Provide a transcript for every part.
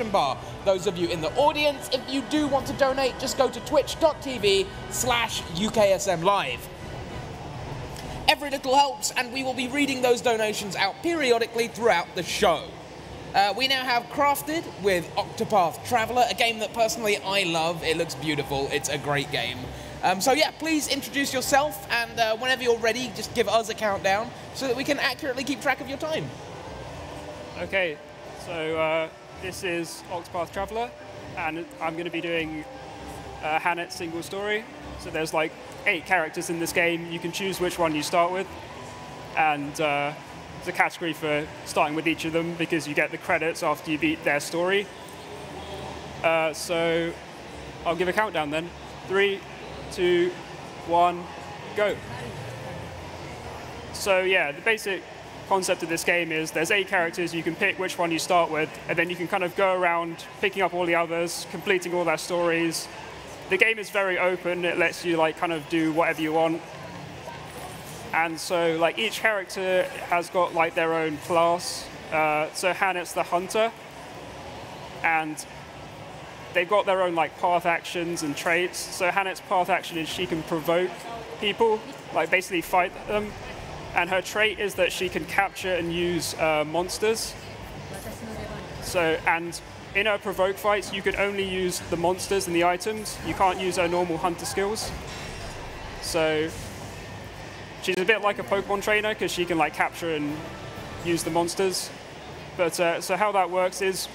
bar. Those of you in the audience, if you do want to donate, just go to twitch.tv/UKSM Live. Every little helps, and we will be reading those donations out periodically throughout the show. We now have Crafted with Octopath Traveler, a game that personally I love. It looks beautiful. It's a great game. So yeah, please introduce yourself, and whenever you're ready, just give us a countdown so that we can accurately keep track of your time. Okay, so this is Octopath Traveler, and I'm going to be doing Hannet's single story. So there's like 8 characters in this game. You can choose which one you start with, and there's a category for starting with each of them because you get the credits after you beat their story. So I'll give a countdown then. 3, 2, 1, go. So yeah, the basic concept of this game is there's 8 characters, you can pick which one you start with, and then you can kind of go around picking up all the others, completing all their stories. The game is very open, it lets you like kind of do whatever you want. And so like each character has got like their own class. So Hannet's the hunter, and they've got their own like path actions and traits. So Hannet's path action is she can provoke people, like basically fight them. And her trait is that she can capture and use monsters. So, and in her provoke fights, you can only use the monsters and the items. You can't use her normal hunter skills. So she's a bit like a Pokemon trainer because she can like capture and use the monsters. But so how that works is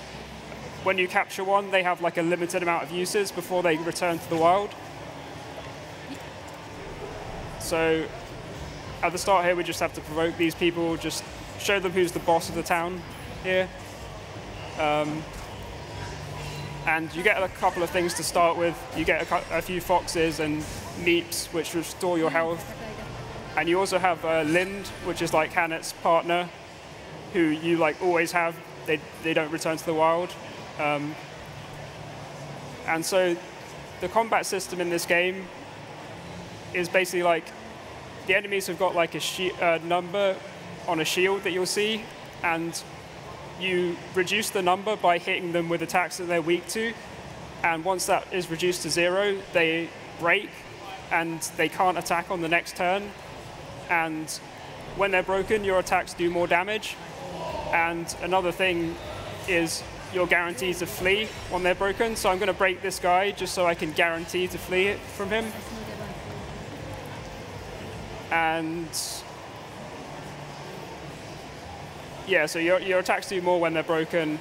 when you capture one, they have like a limited amount of uses before they return to the wild. So at the start here, we just have to provoke these people, just show them who's the boss of the town here. And you get a couple of things to start with. You get a few foxes and meeps, which restore your health. And you also have Lind, which is like Hannet's partner, who you like always have. They don't return to the wild. And so the combat system in this game is basically like the enemies have got like a number on a shield that you'll see, and you reduce the number by hitting them with attacks that they're weak to. And once that is reduced to 0, they break and they can't attack on the next turn. And when they're broken, your attacks do more damage. And another thing is you're guaranteed to flee when they're broken. So I'm going to break this guy just so I can guarantee to flee from him. And yeah, so your attacks do more when they're broken.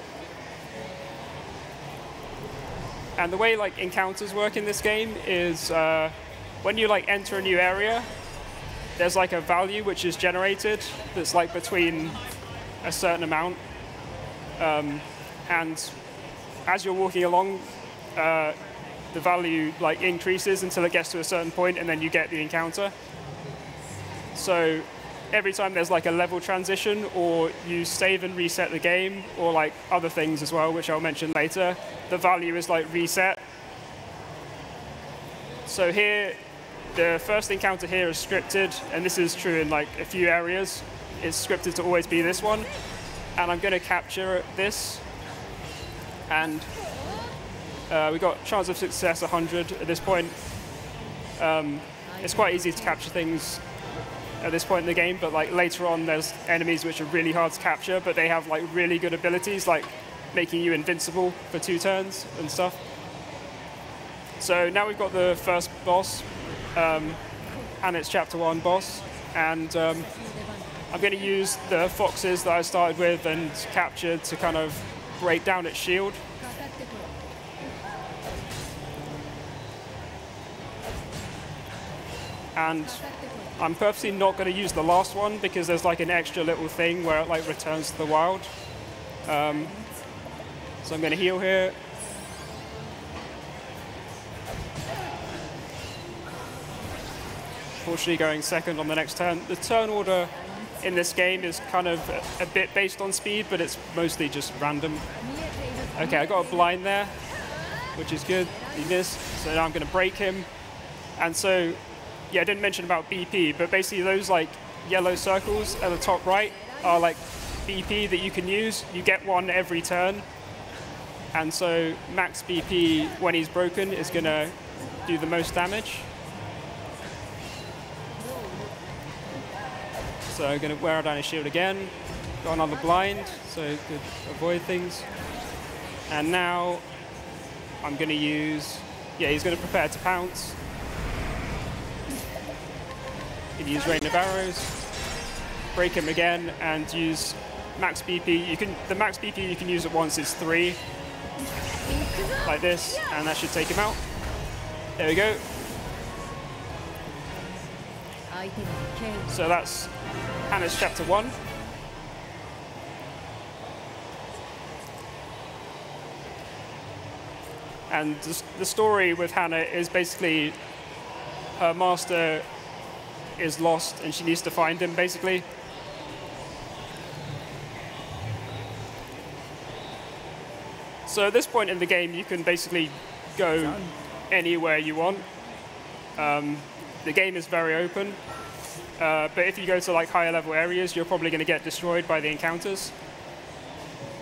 And the way like encounters work in this game is when you like enter a new area, there's like a value which is generated that's like between a certain amount. And as you're walking along, the value like increases until it gets to a certain point, and then you get the encounter. So every time there's like a level transition, or you save and reset the game, or like other things as well, which I'll mention later, the value is like reset. So here, the first encounter here is scripted, and this is true in like a few areas. It's scripted to always be this one. And I'm going to capture this. And we got chance of success 100 at this point. It's quite easy to capture things at this point in the game, but like later on there's enemies which are really hard to capture, but they have like really good abilities, like making you invincible for 2 turns and stuff. So now we've got the first boss, and it's Chapter 1 boss, and I'm going to use the foxes that I started with and captured to kind of break down its shield. And I'm purposely not going to use the last one because there's like an extra little thing where it like returns to the wild. So I'm going to heal here. Fortunately going second on the next turn. The turn order in this game is kind of a bit based on speed, but it's mostly just random. Okay, I got a blind there, which is good. He missed, so now I'm going to break him. And so, yeah, I didn't mention about BP, but basically those like yellow circles at the top right are like BP that you can use. You get one every turn. And so max BP, when he's broken, is going to do the most damage. So I'm going to wear down his shield again. Got another blind, so could avoid things. And now I'm going to use, yeah, he's going to prepare to pounce. Going to use Rain of Arrows, break him again, and use max BP. The max BP you can use at once is 3, like this, and that should take him out. There we go. So that's Hannah's chapter 1. And the story with Hannah is basically her master is lost and she needs to find him, basically. So at this point in the game, you can basically go anywhere you want. The game is very open. But if you go to like higher level areas, you're probably going to get destroyed by the encounters.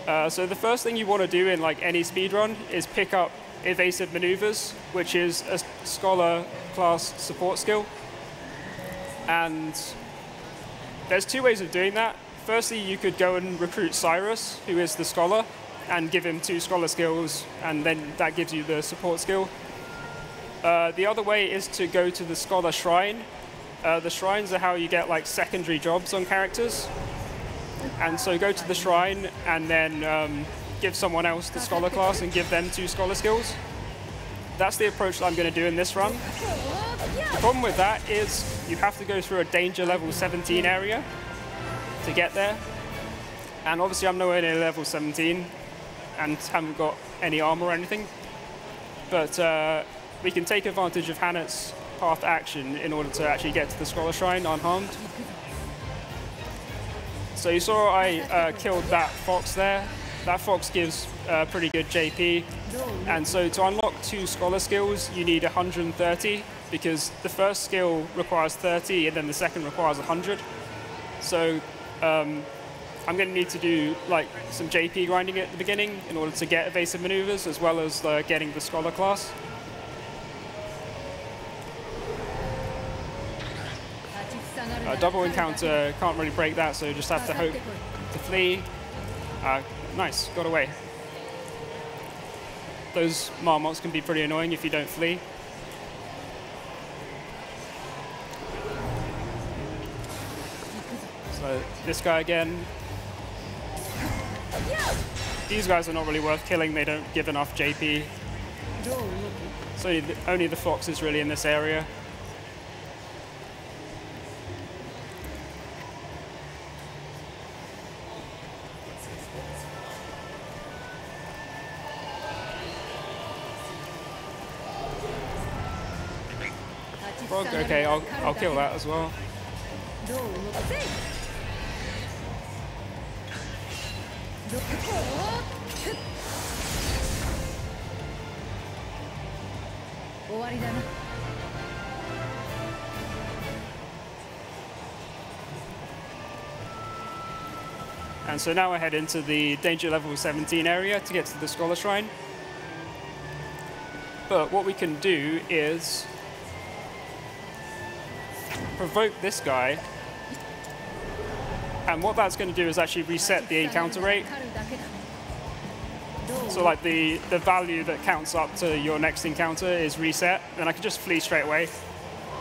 So the first thing you want to do in like any speedrun is pick up evasive maneuvers, which is a scholar class support skill. And there's 2 ways of doing that. Firstly, you could go and recruit Cyrus, who is the scholar, and give him 2 scholar skills, and then that gives you the support skill. The other way is to go to the scholar shrine. The shrines are how you get like secondary jobs on characters. And so go to the shrine and then give someone else the scholar class and give them 2 scholar skills. That's the approach that I'm going to do in this run. The problem with that is you have to go through a danger level 17 area to get there. And obviously I'm nowhere near level 17 and haven't got any armor or anything. But we can take advantage of Hannah's path action in order to actually get to the scholar shrine unharmed. So you saw I killed that fox there. That fox gives pretty good JP. And so to unlock 2 scholar skills, you need 130, because the first skill requires 30 and then the second requires 100. So I'm going to need to do like some JP grinding at the beginning in order to get evasive maneuvers, as well as getting the scholar class. A double encounter, can't really break that, so you just have to hope to flee. Nice, got away. Those marmots can be pretty annoying if you don't flee. So this guy again. These guys are not really worth killing, they don't give enough JP. So only the fox is really in this area. Frog, okay, I'll kill that as well. And so now I head into the danger level 17 area to get to the scholar shrine. But what we can do is provoke this guy, and what that's going to do is actually reset the encounter rate. So like the value that counts up to your next encounter is reset, and I can just flee straight away.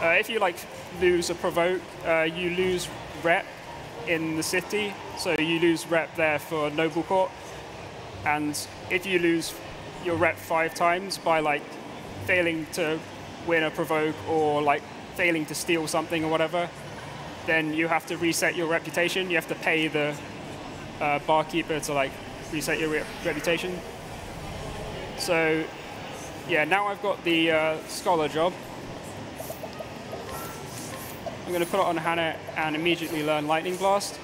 If you like lose a provoke, you lose rep in the city, so you lose rep there for Noble Court. And if you lose your rep 5 times by like failing to win a provoke or like failing to steal something or whatever, then you have to reset your reputation. You have to pay the barkeeper to like reset your reputation. So yeah, now I've got the scholar job. I'm going to put it on Hannah and immediately learn Lightning Blast.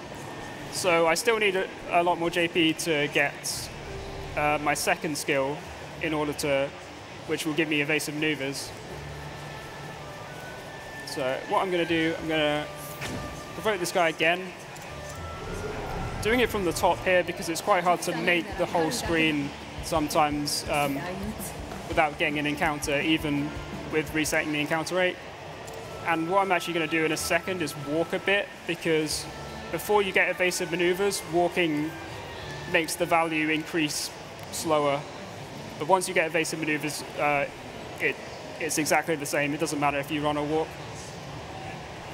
So I still need a lot more JP to get my second skill in order to, which will give me evasive maneuvers. So what I'm going to do, I'm going to provoke this guy again. Doing it from the top here because it's quite hard to make the whole screen sometimes without getting an encounter, even with resetting the encounter rate. And what I'm actually going to do in a second is walk a bit, because before you get evasive maneuvers, walking makes the value increase slower. But once you get evasive maneuvers, it's exactly the same. It doesn't matter if you run or walk.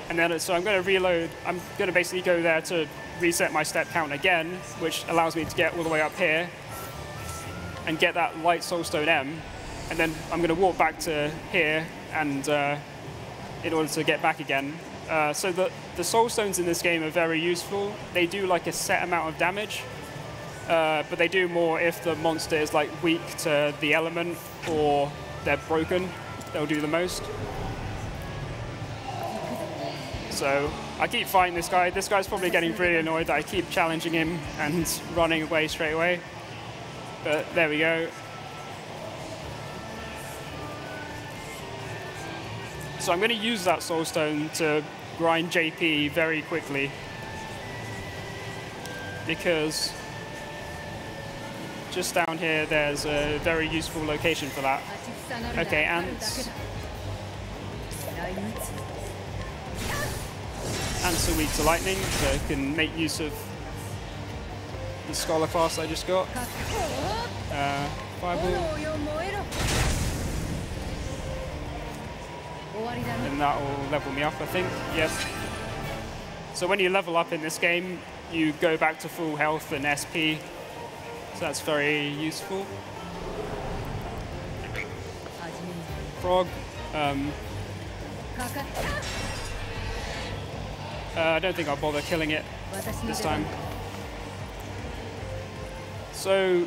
And then, so I'm going to reload. I'm going to basically go there to reset my step count again, which allows me to get all the way up here and get that light soulstone M. And then I'm going to walk back to here and in order to get back again. So the soulstones in this game are very useful. They do like a set amount of damage, but they do more if the monster is like weak to the element or they're broken. They'll do the most. So I keep fighting this guy. This guy's probably getting pretty annoyed that I keep challenging him and running away straight away. But there we go. So I'm going to use that soulstone to grind JP very quickly, because just down here there's a very useful location for that. Okay, ants. Ants are weak to lightning, so I can make use of the scholar class I just got. Fireball. And that will level me up, I think. Yes. So when you level up in this game, you go back to full health and SP. So that's very useful. Frog. I don't think I'll bother killing it this time. So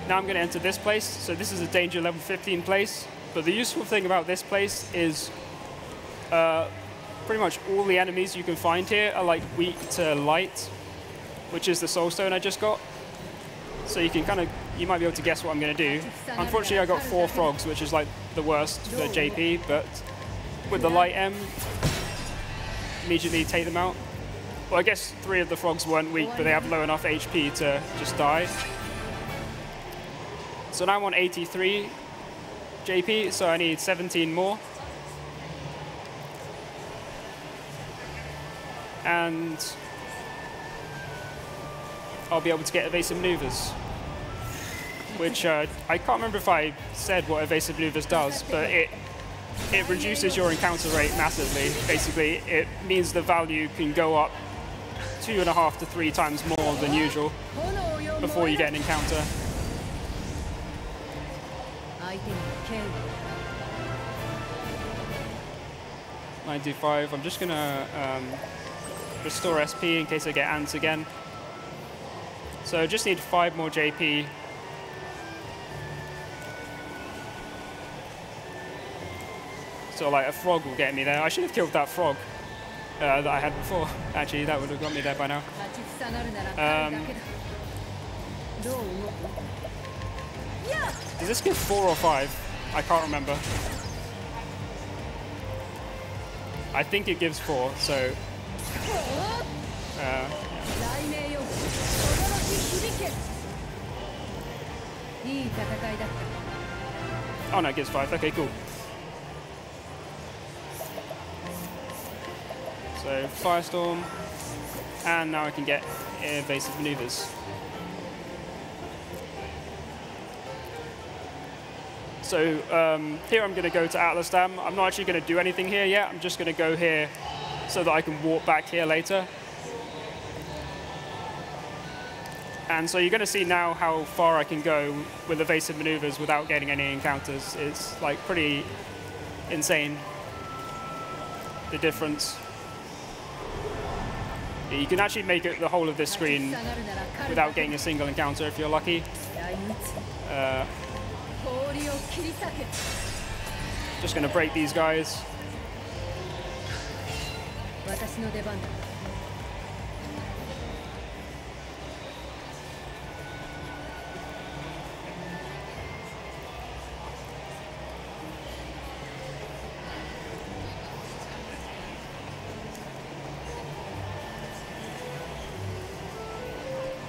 now I'm going to enter this place. So this is a danger level 15 place. But the useful thing about this place is pretty much all the enemies you can find here are like weak to light, which is the soulstone I just got. So you can you might be able to guess what I'm going to do. Unfortunately, I got 4 frogs, which is like the worst for JP, but with the light M, immediately take them out. Well, I guess 3 of the frogs weren't weak, but they have low enough HP to just die. So now I'm on 83 JP, so I need 17 more. And I'll be able to get evasive maneuvers, which I can't remember if I said what evasive maneuvers does, but it reduces your encounter rate massively. Basically, it means the value can go up 2.5 to 3 times more than usual before you get an encounter. 95. I'm just gonna restore SP in case I get ants again. So I just need 5 more JP. So like a frog will get me there. I should have killed that frog that I had before. Actually, that would have got me there by now. Does this give 4 or 5? I can't remember. I think it gives 4, so... Oh no, it gives 5. Okay, cool. So, Firestorm. And now I can get evasive maneuvers. So here I'm going to go to Atlas Dam. I'm not actually going to do anything here yet. I'm just going to go here so that I can walk back here later. And so you're going to see now how far I can go with evasive maneuvers without getting any encounters. It's like pretty insane, the difference. You can actually make it the whole of this screen without getting a single encounter if you're lucky. Just going to break these guys.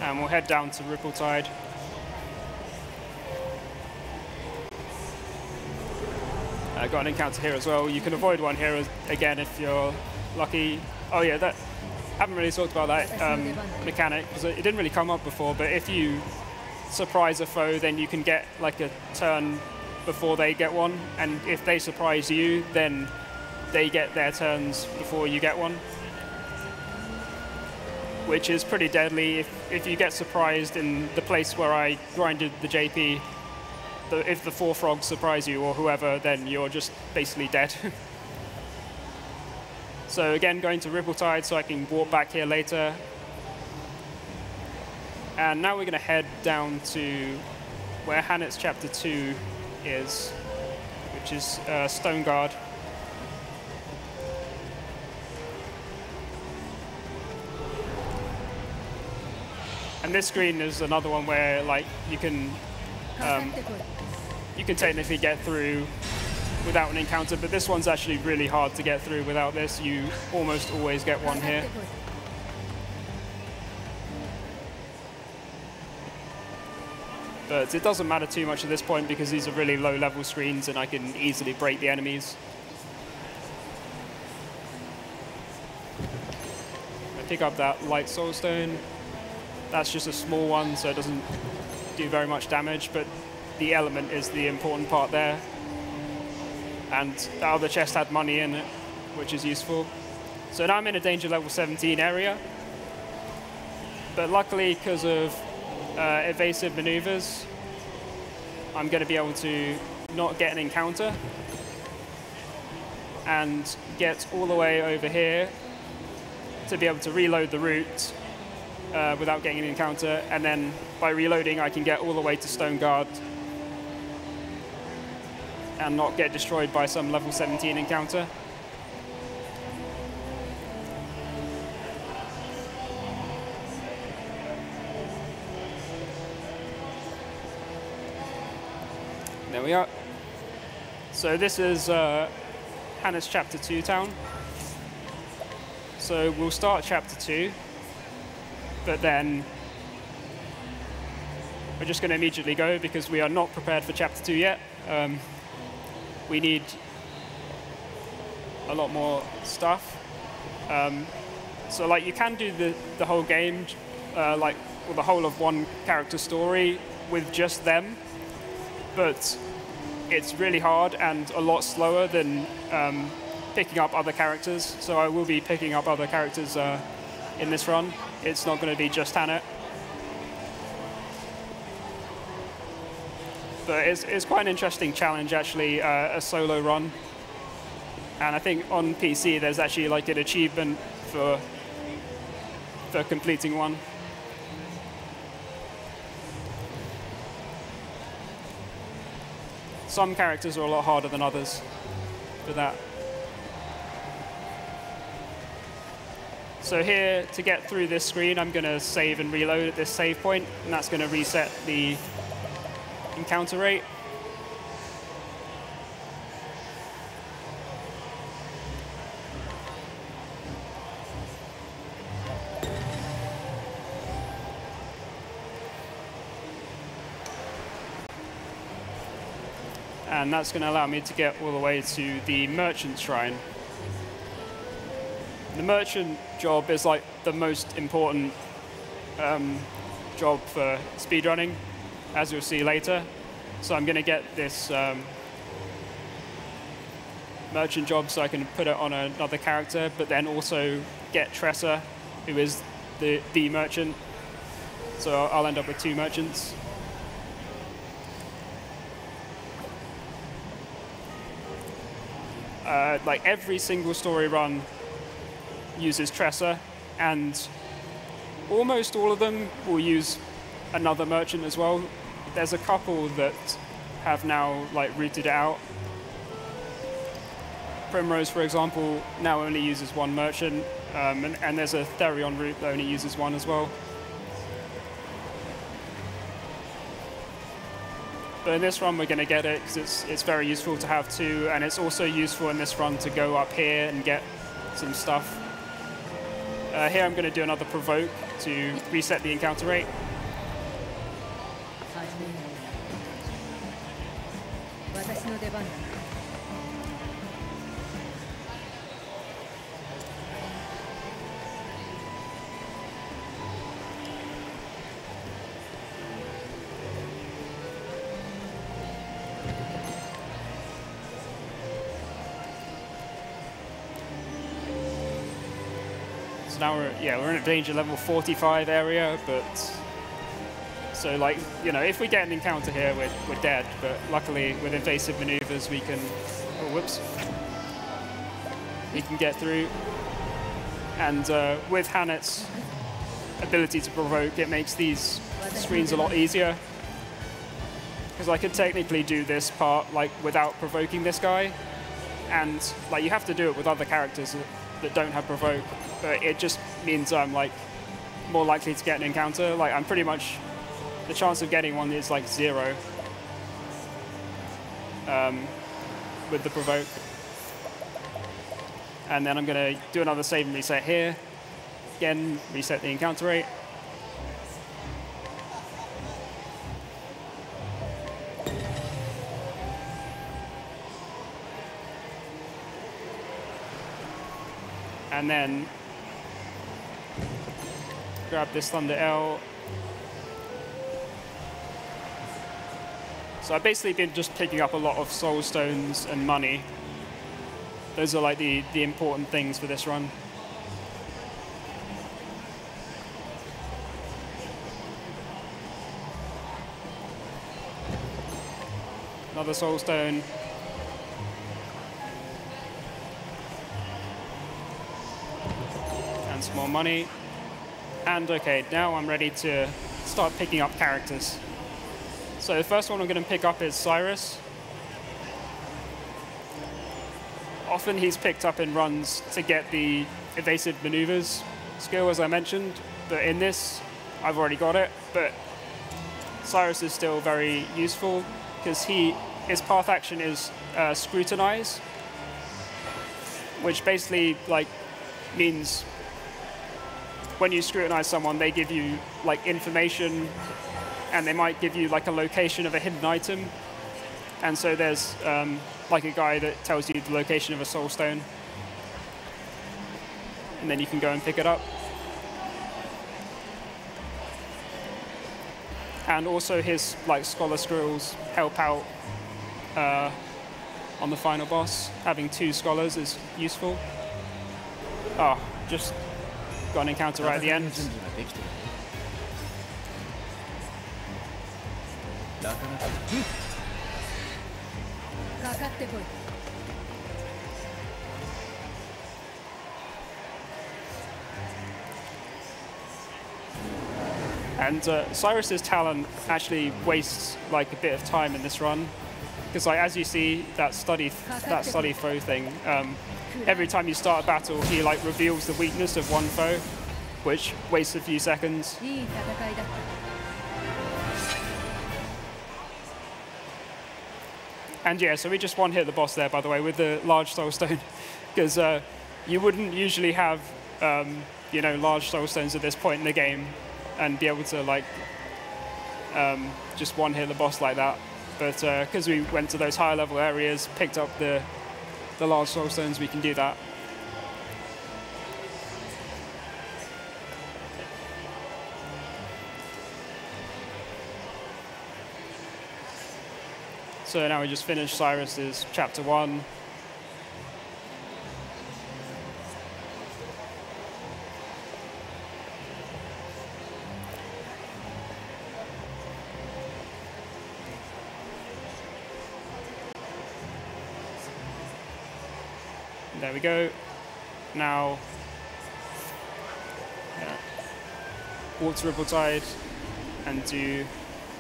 And we'll head down to Ripple Tide. Got an encounter here as well. You can avoid one here again if you're lucky. Oh yeah, that haven't really talked about that mechanic because it didn't really come up before. But if you surprise a foe, then you can get like a turn before they get one, and if they surprise you, then they get their turns before you get one, which is pretty deadly. If you get surprised in the place where I grinded the JP, if the 4 frogs surprise you or whoever, then you're just basically dead. So again, going to Rippletide so I can walk back here later. And now we're going to head down to where Hannett's Chapter 2 is, which is Stoneguard. And this screen is another one where like you can technically get through without an encounter, but this one's actually really hard to get through without this. You almost always get one here. But it doesn't matter too much at this point because these are really low-level screens and I can easily break the enemies. I pick up that light soulstone. That's just a small one, so it doesn't do very much damage, but the element is the important part there. And the other chest had money in it, which is useful. So now I'm in a danger level 17 area. But luckily, because of evasive maneuvers, I'm going to be able to not get an encounter and get all the way over here to be able to reload the route without getting an encounter, and then by reloading I can get all the way to Stoneguard and not get destroyed by some level 17 encounter. There we are. So this is Hannett's Chapter 2 town. So we'll start Chapter 2, but then we're just going to immediately go because we are not prepared for Chapter 2 yet. We need a lot more stuff. So like you can do the whole game, like or the whole of one character story with just them, but it's really hard and a lot slower than picking up other characters. So I will be picking up other characters in this run. It's not going to be just Hannett. But it's quite an interesting challenge, actually, a solo run. And I think on PC there's actually like an achievement for completing one. Some characters are a lot harder than others for that. So here, to get through this screen, I'm going to save and reload at this save point, and that's going to reset the encounter rate. And that's going to allow me to get all the way to the Merchant Shrine. The Merchant job is like the most important job for speedrunning, as you'll see later. So I'm going to get this Merchant job so I can put it on another character, but then also get Tressa, who is the Merchant. So I'll end up with 2 Merchants. Like every single story run uses Tressa, and almost all of them will use another merchant as well. There's a couple that have now like rooted it out. Primrose, for example, now only uses 1 merchant, and there's a Therion route that only uses 1 as well. But in this run, we're going to get it because it's very useful to have 2, and it's also useful in this run to go up here and get some stuff. Here, I'm going to do another provoke to reset the encounter rate. So now we're in a danger level 45 area, but so like, you know, if we get an encounter here, we're dead. But luckily, with evasive maneuvers, we can. Oh, whoops. We can get through, and with Hannet's ability to provoke, it makes these screens a lot easier. Because I could technically do this part like without provoking this guy, and like you have to do it with other characters that don't have provoke, but it just means I'm like more likely to get an encounter. Like I'm pretty much, the chance of getting one is like 0 with the provoke. And then I'm going to do another save and reset here. Again, reset the encounter rate. And then grab this Thunder L. So I've basically been just picking up a lot of soul stones and money. Those are like the important things for this run. Another soul stone. And some more money. And okay, now I'm ready to start picking up characters. So the first one I'm going to pick up is Cyrus. Often he's picked up in runs to get the evasive maneuvers skill, as I mentioned, but in this, I've already got it. But Cyrus is still very useful because his path action is scrutinize, which basically like means when you scrutinize someone, they give you like information, and they might give you like a location of a hidden item. And so there's like a guy that tells you the location of a soul stone, and then you can go and pick it up. And also his like scholar scrolls help out on the final boss. Having 2 scholars is useful. Oh, just got an encounter right at the end. And Cyrus's talent actually wastes like a bit of time in this run, because like as you see that study foe thing, every time you start a battle, he like reveals the weakness of one foe, which wastes a few seconds. And yeah, so we just one-hit the boss there, by the way, with the large soul stone, because you wouldn't usually have you know, large soul stones at this point in the game and be able to like just one-hit the boss like that. But because we went to those higher level areas, picked up the large soul stones, we can do that. So now we just finished Cyrus's chapter 1. There we go. Now, walk to Ripple-Tide and do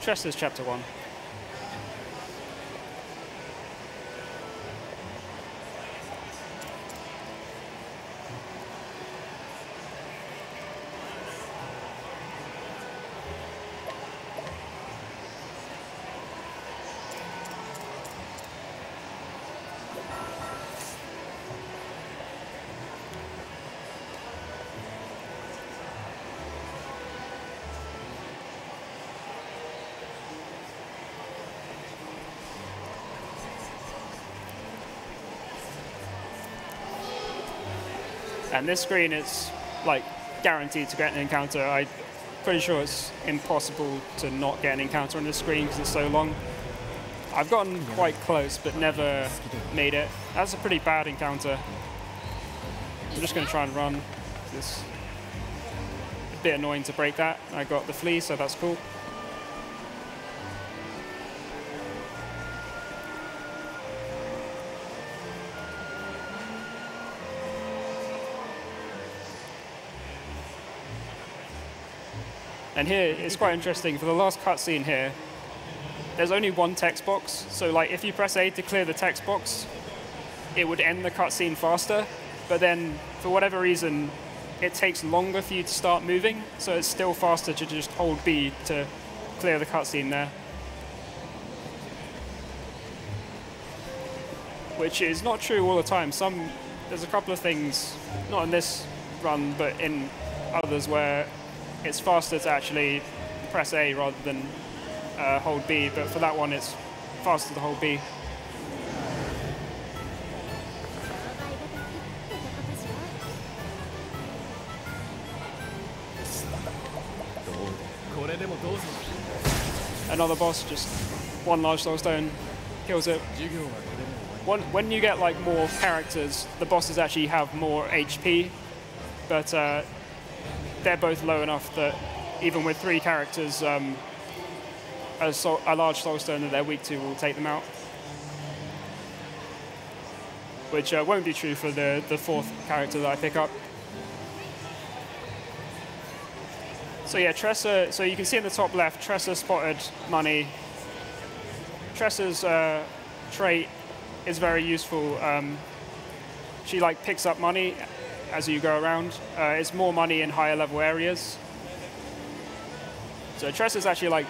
Trester's chapter 1. And this screen is like guaranteed to get an encounter. I'm pretty sure it's impossible to not get an encounter on this screen because it's so long. I've gotten quite close, but never made it. That's a pretty bad encounter. I'm just going to try and run this. a bit annoying to break that. I got the flea, so that's cool. And here, it's quite interesting. For the last cutscene here, there's only one text box. So like, if you press A to clear the text box, it would end the cutscene faster. But then, for whatever reason, it takes longer for you to start moving. So it's still faster to just hold B to clear the cutscene there. Which is not true all the time. There's a couple of things, not in this run, but in others where it's faster to actually press A rather than hold B, but for that one it's faster to hold B. Another boss, just one large soul stone, kills it. When you get like more characters, the bosses actually have more HP, but they're both low enough that even with 3 characters, a large soul stone that they're weak to will take them out. Which won't be true for the 4th character that I pick up. So yeah, Tressa, so you can see in the top left, Tressa spotted money. Tressa's trait is very useful. She like picks up money as you go around. It's more money in higher level areas. So Tressa's actually like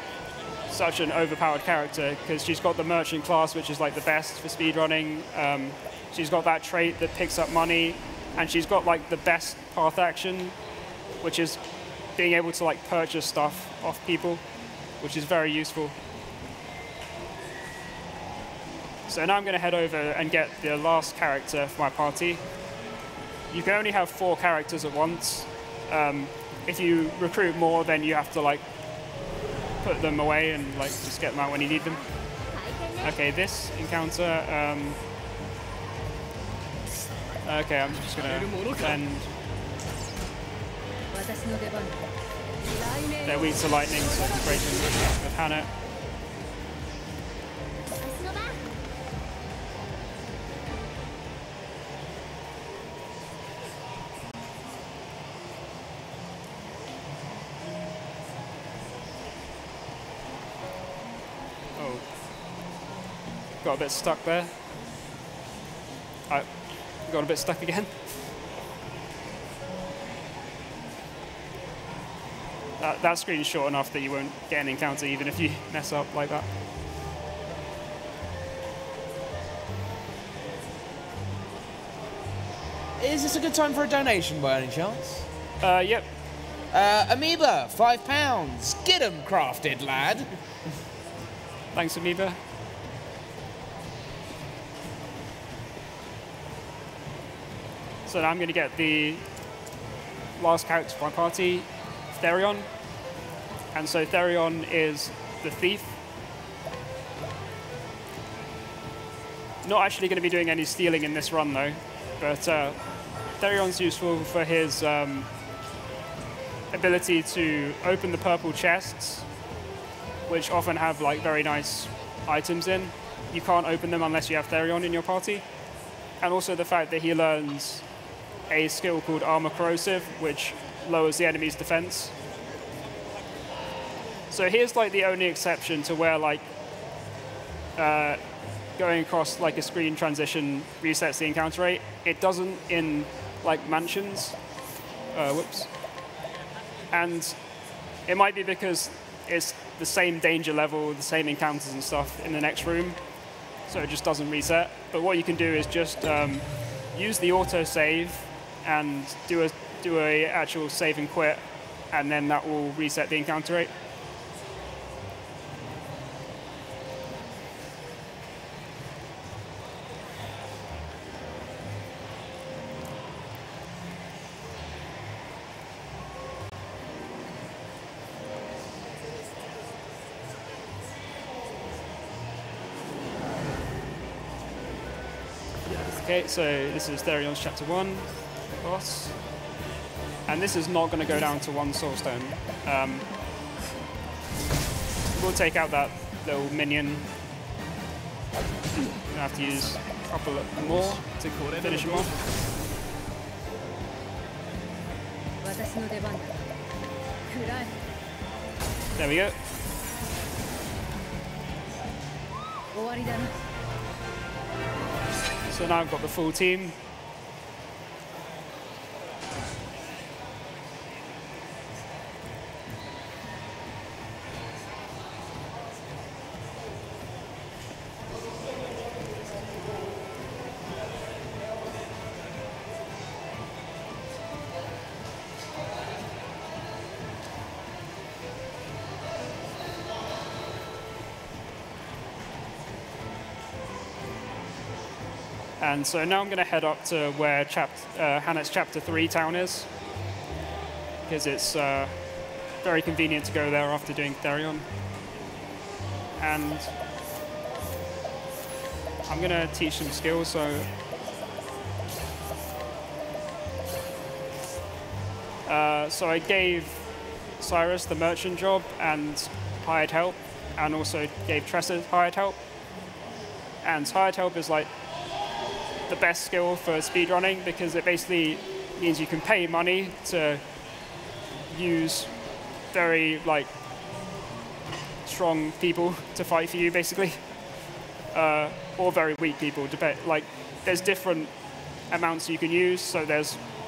such an overpowered character because she's got the merchant class, which is like the best for speedrunning. She's got that trait that picks up money, and she's got like the best path action, which is being able to like purchase stuff off people, which is very useful. So now I'm going to head over and get the last character for my party. You can only have 4 characters at once. If you recruit more, then you have to like put them away and like just get them out when you need them. Okay, this encounter. Okay, I'm just gonna send. They're weak to lightning, so I can break them with Hannah. Oh, got a bit stuck there. I got a bit stuck again. That screen's short enough that you won't get an encounter even if you mess up like that. Is this a good time for a donation by any chance? Yep. Amoeba, £5. Get 'em crafted, lad. Thanks, Amoeba. So now I'm going to get the last character for my party, Therion. And so Therion is the thief. Not actually going to be doing any stealing in this run though, but Therion's useful for his ability to open the purple chests, which often have like very nice items in. You can't open them unless you have Therion in your party. And also the fact that he learns a skill called Armor Corrosive, which lowers the enemy's defense. So here's like the only exception to where like going across like a screen transition resets the encounter rate. It doesn't in like mansions. Whoops. And it might be because it's the same danger level, the same encounters and stuff in the next room, so it just doesn't reset. But what you can do is just use the autosave and do a actual save and quit, and then that will reset the encounter rate. Okay, so this is Therion's Chapter 1, boss. And this is not going to go down to 1 soul stone. We'll take out that little minion. Gonna have to use a couple more to finish him off. There we go. So now I've got the full team. And so now I'm going to head up to where Hanet's Chapter 3 town is, because it's very convenient to go there after doing Therion. And I'm going to teach some skills. So I gave Cyrus the merchant job and hired help, and also gave Tressa hired help. And hired help is like the best skill for speedrunning, because it basically means you can pay money to use very strong people to fight for you, basically, or very weak people. Like, there's different amounts you can use. So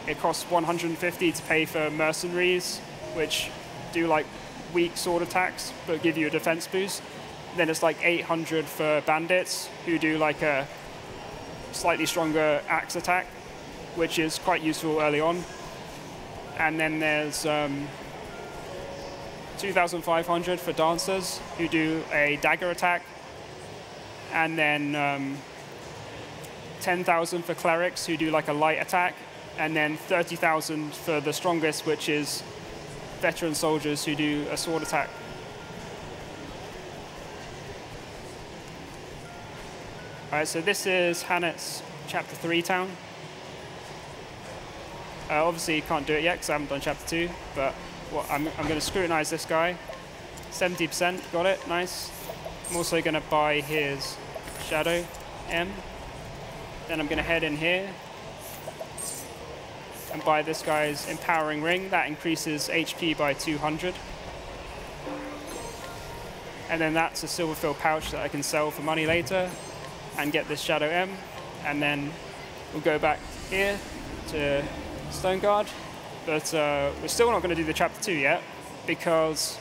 it costs 150 to pay for mercenaries, which do like weak sword attacks but give you a defense boost. Then it's like 800 for bandits, who do like a slightly stronger axe attack, which is quite useful early on. And then there's 2,500 for dancers, who do a dagger attack. And then 10,000 for clerics, who do like a light attack. And then 30,000 for the strongest, which is veteran soldiers, who do a sword attack. All right, so this is Hanet's Chapter 3 town. Obviously, you can't do it yet because I haven't done Chapter 2, but I'm going to scrutinize this guy. 70%, got it, nice. I'm also going to buy his Shadow M. Then I'm going to head in here and buy this guy's Empowering Ring. That increases HP by 200. And then that's a Silverfield pouch that I can sell for money later and get this Shadow M. And then we'll go back here to Stoneguard. But we're still not going to do the Chapter 2 yet, because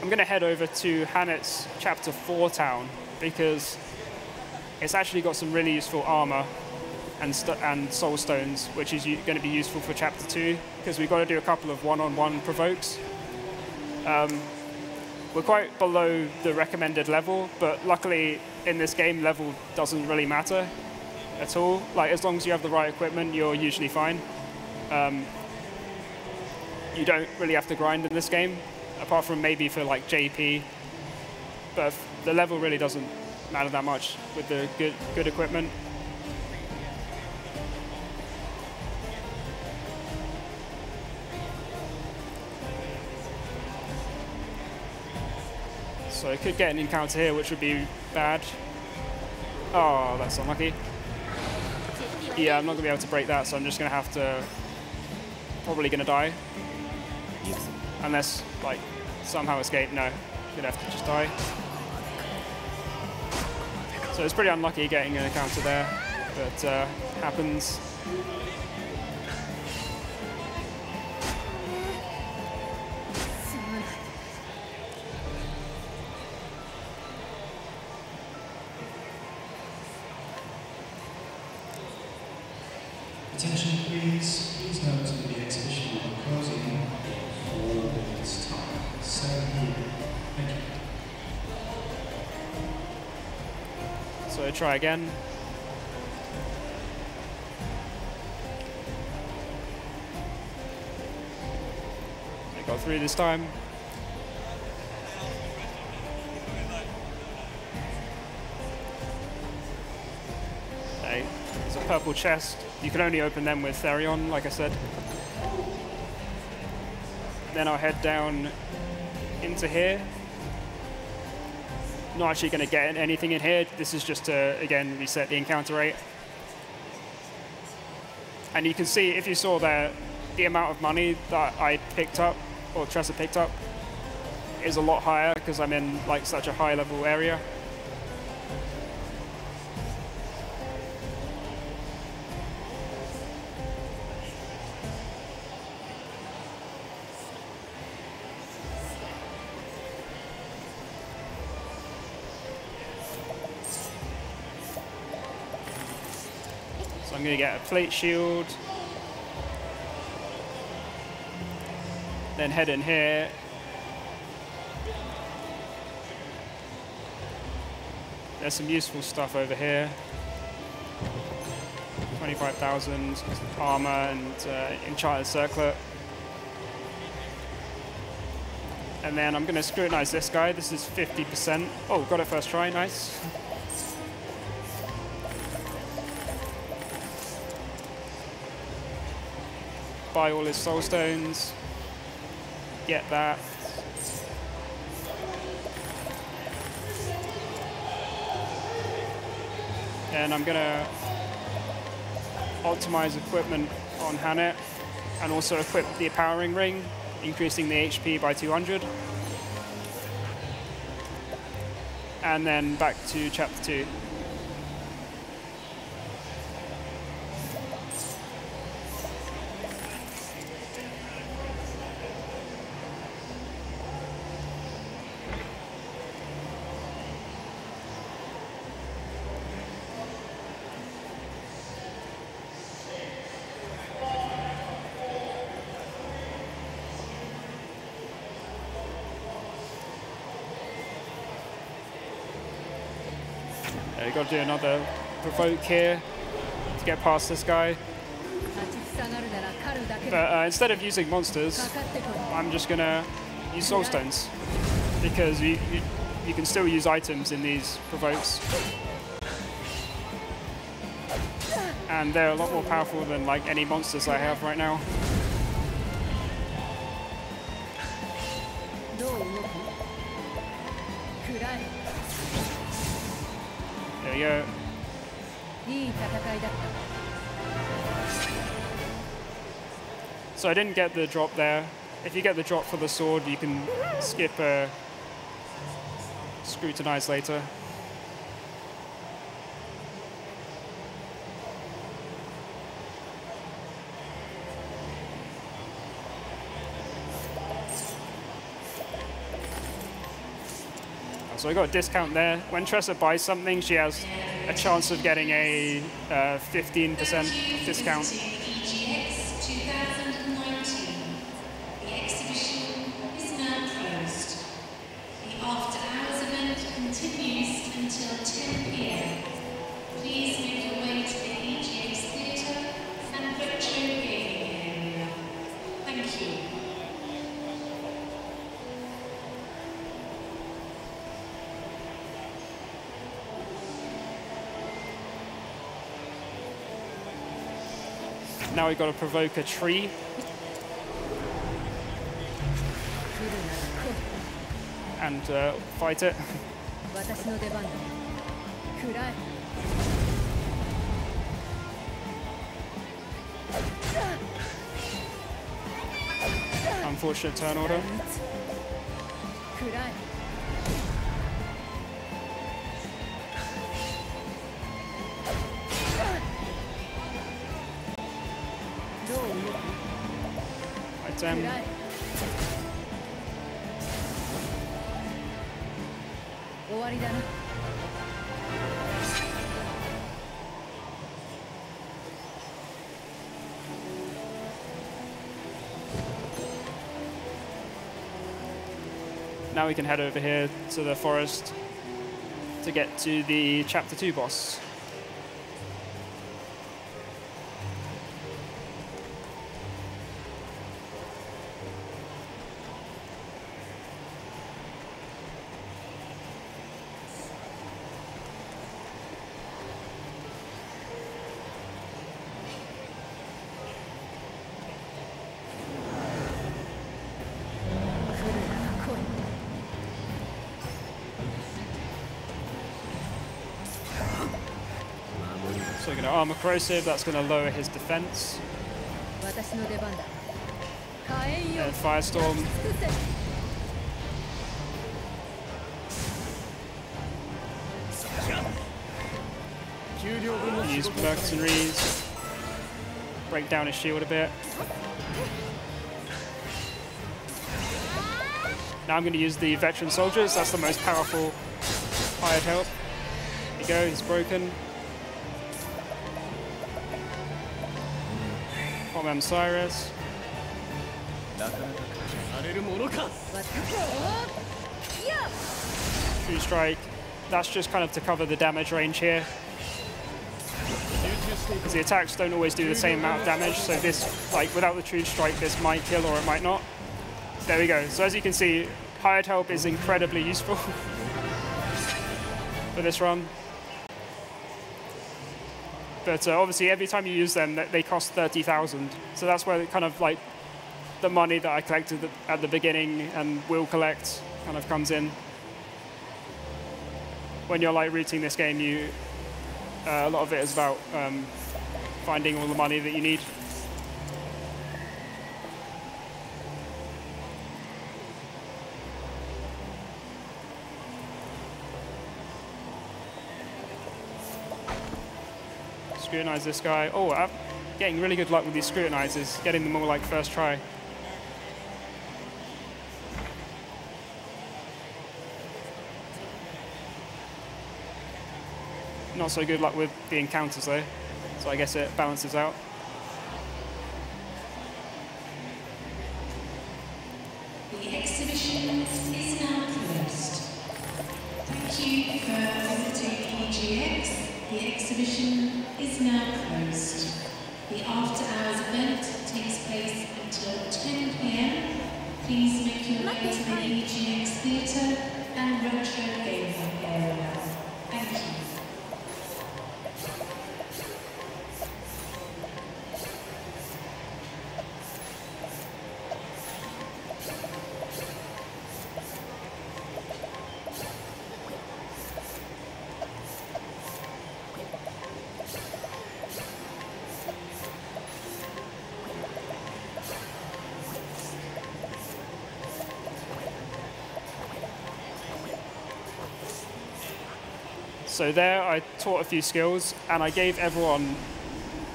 I'm going to head over to Hanet's Chapter 4 town, because it's actually got some really useful armor and soul stones, which is going to be useful for Chapter 2, because we've got to do a couple of one-on-one provokes. We're quite below the recommended level, but luckily in this game, level doesn't really matter at all. Like, as long as you have the right equipment, you're usually fine. You don't really have to grind in this game, apart from maybe for like JP. But the level really doesn't matter that much with the good equipment. So I could get an encounter here, which would be bad. Oh, that's unlucky. Yeah, I'm not going to be able to break that, so I'm just going to have to... Probably going to die. Unless, like, somehow escape. No, going to have to just die. So it's pretty unlucky getting an encounter there, but happens. Attention please. Please note that the exhibition will be closing in 4 minutes time. So here. Thank you. So I try again. I got through this time. Okay, there's a purple chest. You can only open them with Therion, like I said. Then I'll head down into here. Not actually going to get anything in here. This is just to, again, reset the encounter rate. And you can see, if you saw there, the amount of money that I picked up, or Tressa picked up, is a lot higher because I'm in like such a high level area. So I'm going to get a plate shield, then head in here. There's some useful stuff over here. 25,000 armor and enchanted circlet. And then I'm going to scrutinize this guy. This is 50%. Oh, got it first try. Nice. Buy all his soul stones. Get that. And I'm going to optimize equipment on Hanet and also equip the powering ring, increasing the HP by 200. And then back to chapter 2. You've got to do another provoke here to get past this guy. But instead of using monsters, I'm just going to use soul stones, because you can still use items in these provokes. And they're a lot more powerful than like any monsters I have right now. There you go. So I didn't get the drop there. If you get the drop for the sword, you can skip scrutinize later. So I got a discount there. When Tressa buys something, she has a chance of getting a 15% discount. EGX 2019. The exhibition is now closed. The after-hours event continues until 10 p.m. Please make your way to the EGX Theatre and Retro Gaming area. Thank you. Now we've got to provoke a tree. And fight it. Unfortunate turn order. Item. Now we can head over here to the forest to get to the chapter 2 boss. So we're going to armor corrosive, that's going to lower his defense. And firestorm. Use mercenaries. Break down his shield a bit. Now I'm going to use the veteran soldiers. That's the most powerful hired help. There you go, he's broken. Command Cyrus. True Strike. That's just kind of to cover the damage range here. Because the attacks don't always do the same amount of damage, so this, like, without the True Strike, this might kill or it might not. There we go. So as you can see, hired help is incredibly useful for this run. But obviously, every time you use them, they cost 30,000. So that's where kind of like the money that I collected at the beginning and will collect kind of comes in. When you're like routing this game, a lot of it is about finding all the money that you need. Scrutinize this guy. Oh, I'm getting really good luck with these scrutinizers, getting them all like first try. Not so good luck with the encounters though, so I guess it balances out. The exhibition is now closed. Thank you for visiting EGX. The exhibition is now closed. The after-hours event takes place until 10 PM. Please make your way to the EGX Theatre and Retro Gaming area. Thank you. So there I taught a few skills and I gave everyone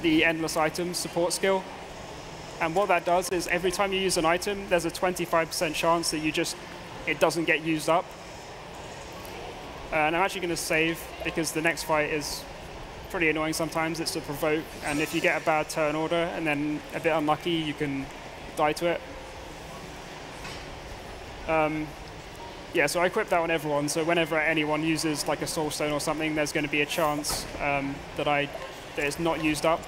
the endless items support skill. And what that does is every time you use an item, there's a 25% chance that it doesn't get used up. And I'm actually going to save because the next fight is pretty annoying sometimes. It's a provoke, and if you get a bad turn order and then a bit unlucky, you can die to it. Yeah, so I equipped that on everyone, so whenever anyone uses like a soul stone or something, there's going to be a chance that it's not used up.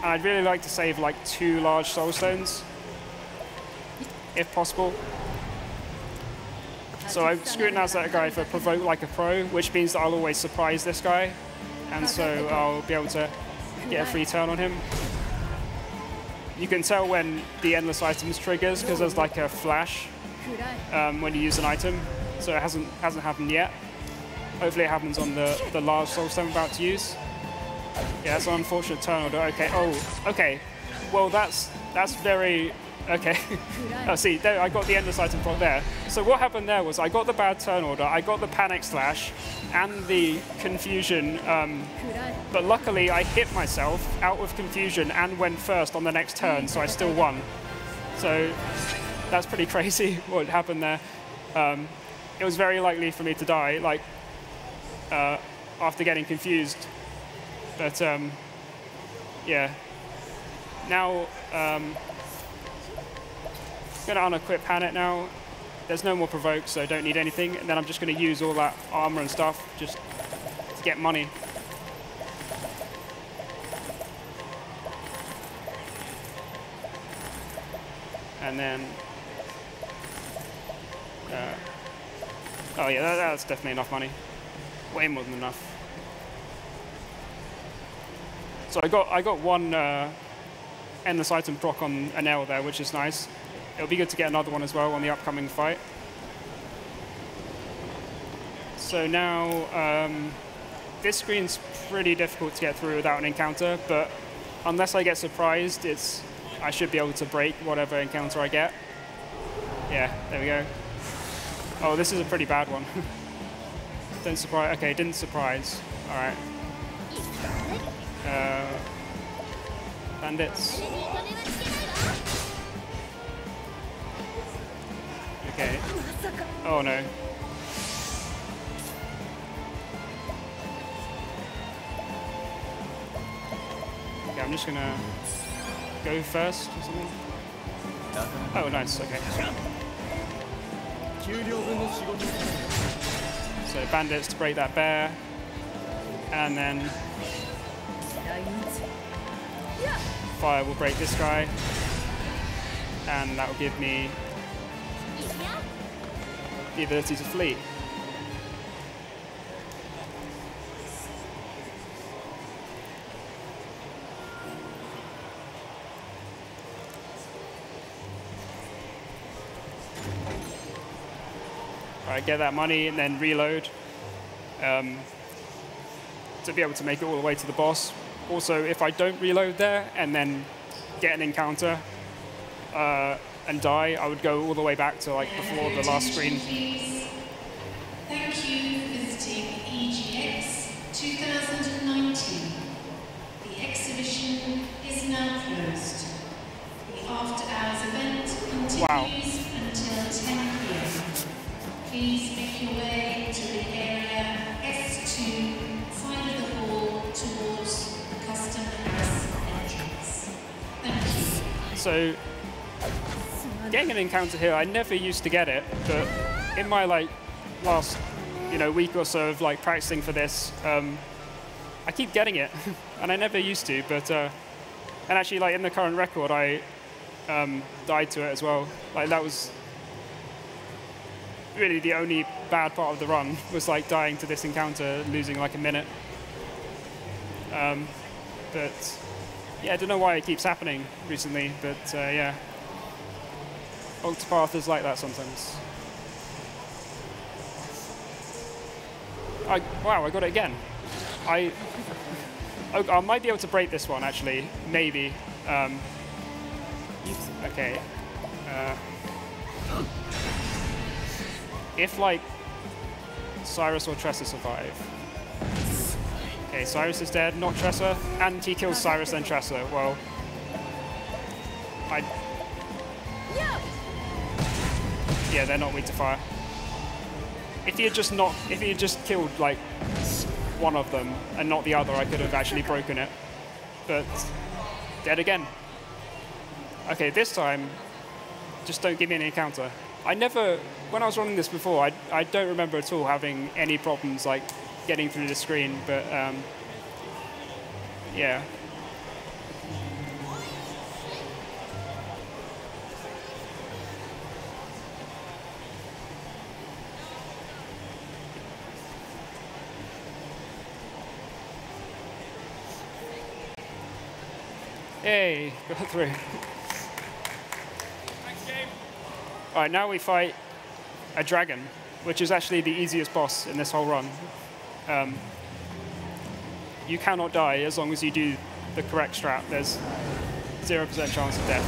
And I'd really like to save like 2 large soul stones, if possible. So I scrutinized that guy for provoke like a pro, which means that I'll always surprise this guy, and so I'll be able to get a free turn on him. You can tell when the endless items triggers because there's like a flash when you use an item, so it hasn't happened yet. Hopefully it happens on the large soul stone I'm about to use. Yeah, that's an unfortunate turn order. Okay. Oh, okay. Well, that's very okay. Oh, see, there, I got the endless item from there. So what happened there was I got the bad turn order, I got the panic slash, and the confusion. But luckily, I hit myself out of confusion and went first on the next turn, so I still won. So that's pretty crazy what happened there. It was very likely for me to die, like after getting confused. But yeah, now I'm going to unequip Hanet now. There's no more provoke, so I don't need anything. And then I'm just going to use all that armor and stuff just to get money. And then, oh yeah, that's definitely enough money. Way more than enough. So I got one endless item proc on an L there, which is nice. It'll be good to get another one as well on the upcoming fight. So now this screen's pretty difficult to get through without an encounter, but unless I get surprised, I should be able to break whatever encounter I get. Yeah, there we go. Oh, this is a pretty bad one. Didn't surprise. Okay, didn't surprise. All right. Bandits. Okay. Oh no. Okay, I'm just gonna go first or something. Oh, nice. Okay. So bandits to break that bear, and then fire will break this guy, and that will give me the ability to flee. Alright, get that money and then reload to be able to make it all the way to the boss. Also, if I don't reload there and then get an encounter and die, I would go all the way back to like before the last screen. Thank you for visiting EGX 2019. The exhibition is now closed. The after-hours event continues until 10 p.m. Please make your way to the area S2, side of the hall towards the custom house entrance. Thank you. So, getting an encounter here, I never used to get it, but in my like last week or so of like practicing for this, I keep getting it, and I never used to. But and actually, like in the current record, I died to it as well. Like that was really the only bad part of the run, was like dying to this encounter, losing like a minute. But yeah, I don't know why it keeps happening recently, but yeah. Octopath is like that sometimes. Wow, I got it again. I might be able to break this one, actually. Maybe. Okay. If, like, Cyrus or Tressa survive. Okay, Cyrus is dead, not Tressa. And he kills Cyrus and Tressa. Well, yeah, they're not weak to fire. If he had just killed like one of them and not the other, I could have actually broken it. But dead again. Okay, this time, just don't give me any encounter. When I was running this before, I don't remember at all having any problems like getting through the screen. But yeah. Hey, got through. Alright, now we fight a dragon, which is actually the easiest boss in this whole run. You cannot die as long as you do the correct strat. There's 0% chance of death.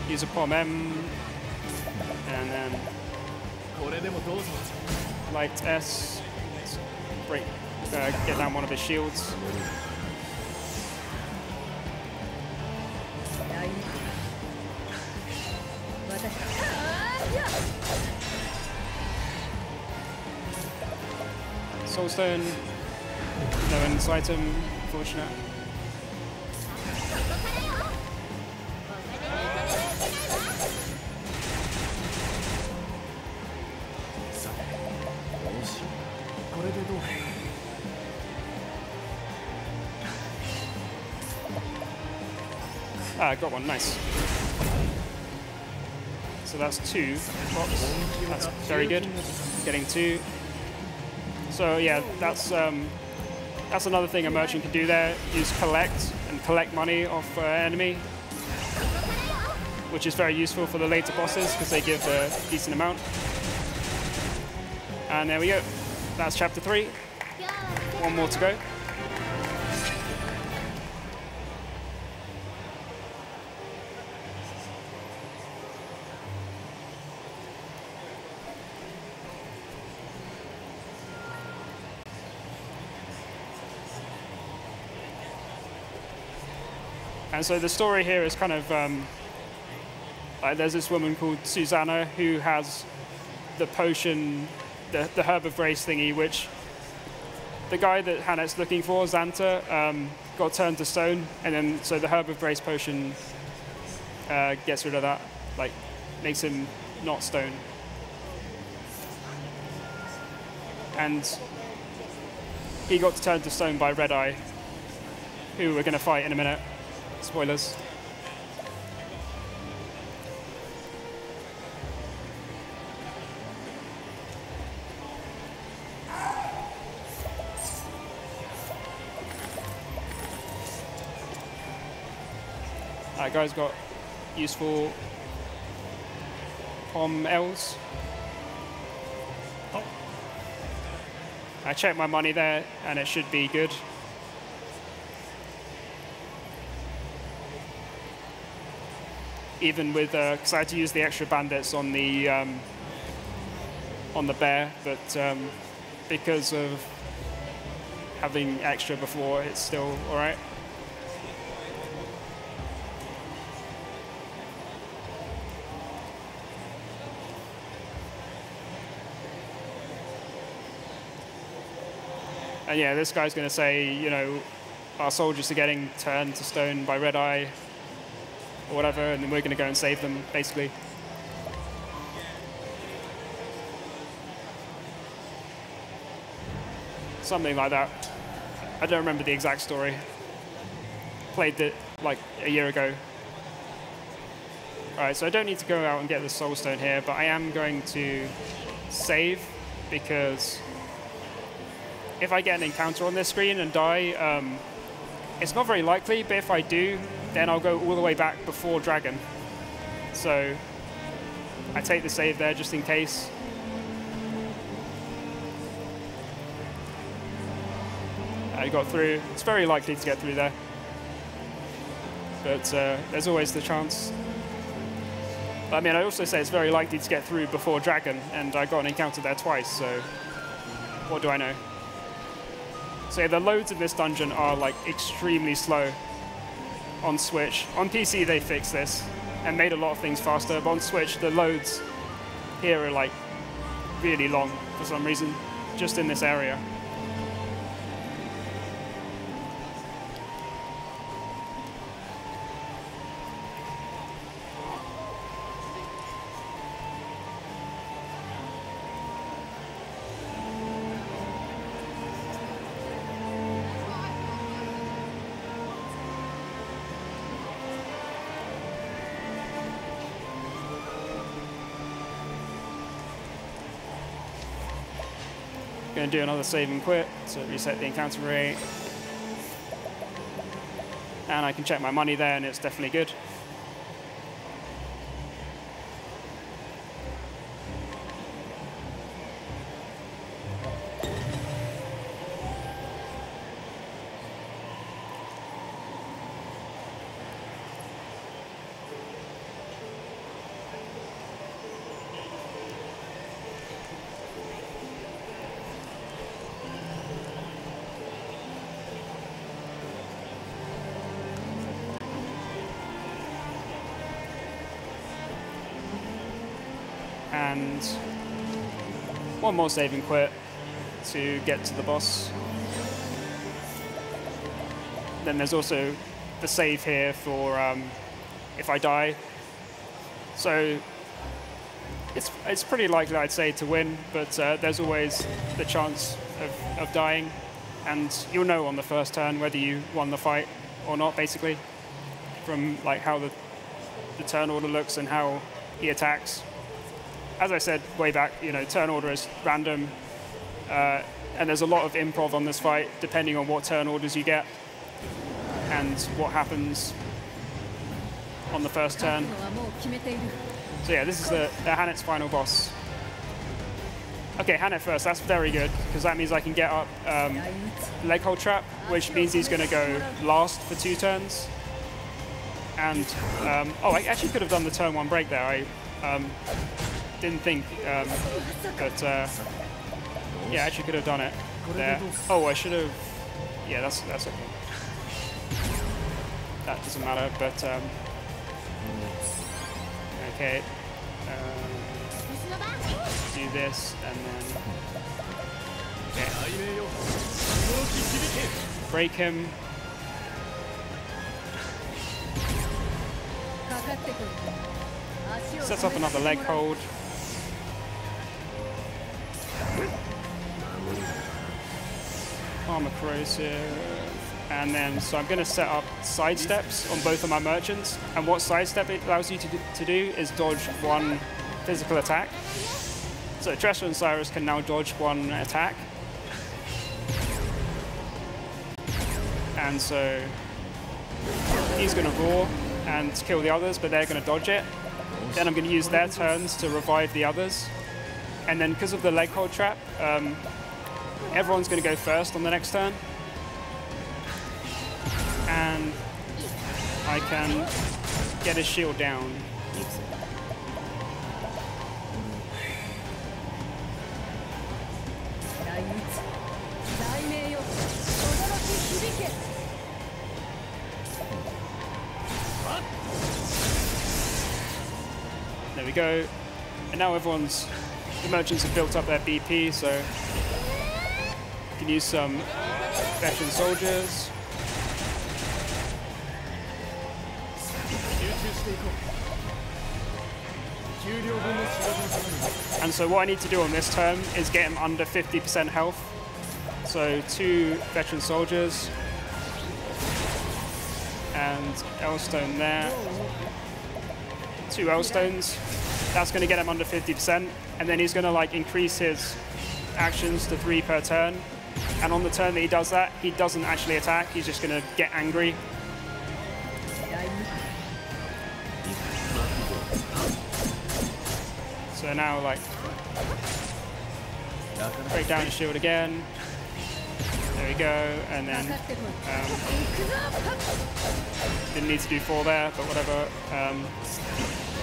Use a Pom M, and then light S, break, get down one of his shields. Soulstone, no ends item, unfortunate. I got one, nice. So that's 2 drops. That's very good. Getting 2. So yeah, that's That's another thing a merchant can do there, is collect money off enemy, which is very useful for the later bosses because they give a decent amount. And there we go. That's chapter 3. One more to go. And so the story here is kind of, there's this woman called Susanna who has the potion, the Herb of Grace thingy, which the guy that Hannet's looking for, Xanta, got turned to stone, and then so the Herb of Grace potion gets rid of that, like makes him not stone. And he got turned to stone by Red Eye, who we're going to fight in a minute. Spoilers. That guy's got useful pom L's. Oh. I checked my money there, and it should be good. Even with, because I had to use the extra bandits on the bear, but because of having extra before, it's still all right. And yeah, this guy's going to say, you know, our soldiers are getting turned to stone by Red Eye, or whatever, and then we're going to go and save them, basically. Something like that. I don't remember the exact story. Played it like a year ago. Alright, so I don't need to go out and get the soul stone here, but I am going to save, because if I get an encounter on this screen and die, it's not very likely, but if I do, then I'll go all the way back before Dragon. So I take the save there just in case. I got through. It's very likely to get through there. But there's always the chance. But, I mean, I also say it's very likely to get through before Dragon, and I got an encounter there twice, so what do I know? So yeah, the loads of this dungeon are like extremely slow on Switch. On PC they fixed this and made a lot of things faster, but on Switch the loads here are like really long for some reason, just in this area. Going to do another save and quit to reset the encounter rate. And I can check my money there, and it's definitely good. And one more save and quit to get to the boss. Then there's also the save here for if I die. So it's pretty likely, I'd say, to win, but there's always the chance of dying, and you'll know on the first turn whether you won the fight or not, basically, from like how the turn order looks and how he attacks. As I said way back, you know, turn order is random. And there's a lot of improv on this fight, depending on what turn orders you get and what happens on the first turn. So yeah, this is the Hanet's final boss. Okay, Hanet first, that's very good, because that means I can get up leg hold trap, which means he's going to go last for 2 turns. And, oh, I actually could have done the turn 1 break there. I didn't think, but yeah, I actually could have done it there. Oh, I should have, yeah, that's okay. That doesn't matter, but, okay. Do this, and then okay. Break him. Sets up another leg hold. Armor corrosive. And then, so I'm going to set up side steps on both of my merchants. And what side step it allows you to do is dodge 1 physical attack. So Dresser and Cyrus can now dodge 1 attack. And so he's going to roar and kill the others, but they're going to dodge it. Then I'm going to use their turns to revive the others. And then because of the leg hold trap, everyone's going to go first on the next turn. And I can get his shield down. There we go. And now the merchants have built up their BP, so you can use some veteran soldiers. And so what I need to do on this turn is get him under 50% health. So 2 veteran soldiers and L-stone there. 2 L-stones. That's going to get him under 50%, and then he's going to like increase his actions to 3 per turn. And on the turn that he does that, he doesn't actually attack. He's just going to get angry. So now, like, break down his shield again. There we go, and then didn't need to do 4 there, but whatever.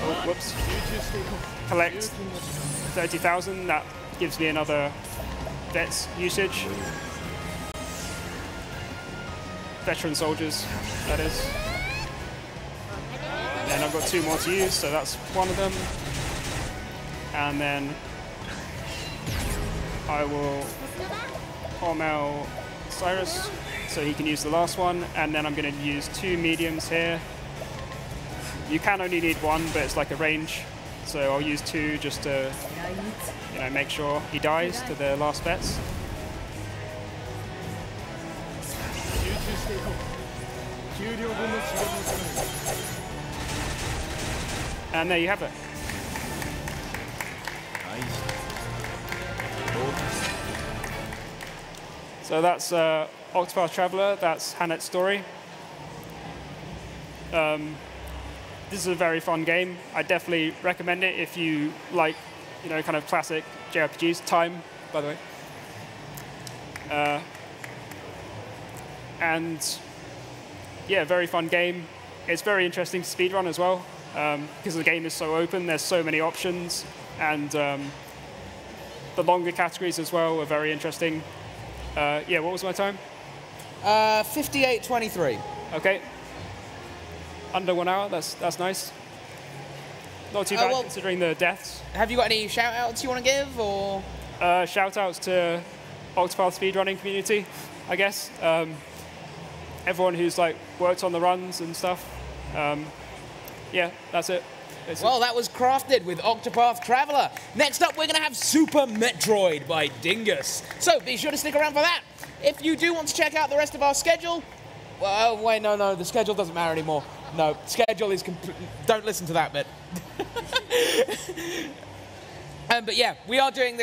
Oh, whoops. Collect 30,000. That gives me another vets usage. Veteran soldiers, that is. Then I've got 2 more to use, so that's 1 of them. And then I will Hormel Cyrus so he can use the last one, and then I'm going to use 2 mediums here. You can only need 1, but it's like a range, so I'll use 2 just to, you know, make sure he dies to the last vets. And there you have it. So that's Octopath Traveler, that's Hanet's story. This is a very fun game. I definitely recommend it if you like, you know, kind of classic JRPGs. Time, by the way. And yeah, very fun game. It's very interesting to speedrun as well, because the game is so open, there's so many options, and the longer categories as well are very interesting. Yeah, what was my time? 58:23. Okay. Under 1 hour, that's nice. Not too bad, well, considering the deaths. Have you got any shout-outs you want to give, or? Shout-outs to Octopath speedrunning community, I guess. Everyone who's like worked on the runs and stuff. Yeah, that's it. Well, that was Crafted with Octopath Traveler. Next up, we're going to have Super Metroid by Dingus. So be sure to stick around for that. If you do want to check out the rest of our schedule, well, wait, no, the schedule doesn't matter anymore. No, schedule is don't listen to that bit. But yeah, we are doing this.